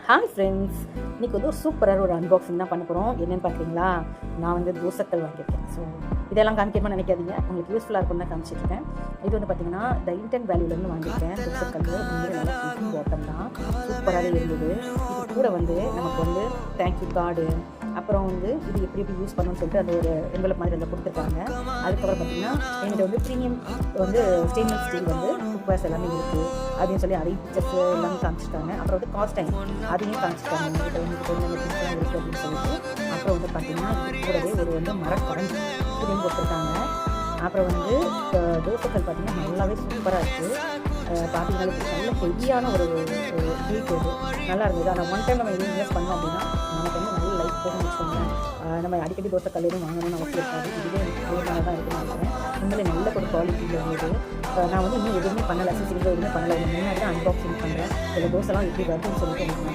Hi friends, இன்றைக்கி வந்து ஒரு சூப்பராக ஒரு அன்பாக்சிங் தான் பண்ண போகிறோம். என்னென்னு பார்க்குறீங்களா? நான் வந்து தோசைக்கல் வாங்கியிருக்கேன். ஸோ இதெல்லாம் காமிக்கணும்னு நினைக்காதீங்க, உங்களுக்கு யூஸ்ஃபுல்லாக இருக்கும்னு தான் காமிச்சிருக்கேன். இது வந்து பார்த்திங்கன்னா த இன்டென்ட் வேல்யூலேருந்து வாங்கியிருக்கேன். தோசைக்கல் வந்து நல்லா ஃபிட்டிங் பாட்டம் தான், சூப்பராகவே இருந்தது. இது கூட வந்து நமக்கு வந்து தேங்க்யூ கார்டு, அப்புறம் வந்து இது எப்படி எப்படி யூஸ் பண்ணணும்னு சொல்லிட்டு அந்த ஒரு என்வலப் மாதிரி அதில் கொடுத்துருக்காங்க. அதுக்கப்புறம் பார்த்திங்கன்னா எங்கிட்ட வந்து ப்ரீமியம் வந்து ஸ்டெயின்லெஸ் ஸ்டீல் வந்து குக்வேர்ஸ் எல்லாமே இருக்குது அப்படின்னு சொல்லி அதையும் பிக்சர்ஸ் எல்லாமே காமிச்சிருக்காங்க. அப்புறம் வந்து காஸ்ட் டைம் அதையும் காமிச்சிருக்காங்க. எங்கிட்ட வந்து கொஞ்சம் பிக்சர் இருக்குது அப்படின்னு சொல்லிட்டு. அப்புறம் வந்து பார்த்திங்கன்னா கூடவே ஒரு வந்து மரக்கரண்டி இதையும் கொடுத்துருக்காங்க. அப்புறம் வந்து தோசைக்கல் பார்த்திங்கன்னா நல்லாவே சூப்பராக இருக்குது. பார்த்தீங்கன்னா நல்ல ஹெவியான ஒரு ஹீட் இது நல்லா இருந்தது. ஆனால் ஒன் டைம் நம்ம எதுவும் இன்வெஸ்ட் பண்ணோம் அப்படின்னா நமக்கு வந்து நல்ல லைஃப் போகணும்னு வச்சுக்கோங்க. நம்ம அடிக்கடி தோசைக்கல் எதுவும் வாங்கணும்னு அவசியம் இருக்காது. இதுவே நல்லதாக தான் இருக்குன்னு நினைக்கிறேன். உண்மையிலே நல்ல ஒரு குவாலிட்டியில் இருந்தது. நான் வந்து இன்னும் எதுவுமே பண்ணலை, சிசிடிவி எதுவுமே பண்ணலை. முன்னாடி தான் அன்பாக்சிங் பண்ணுறேன். இந்த தோசைலாம் எப்படி வருதுன்னு சொல்லிட்டு எனக்கு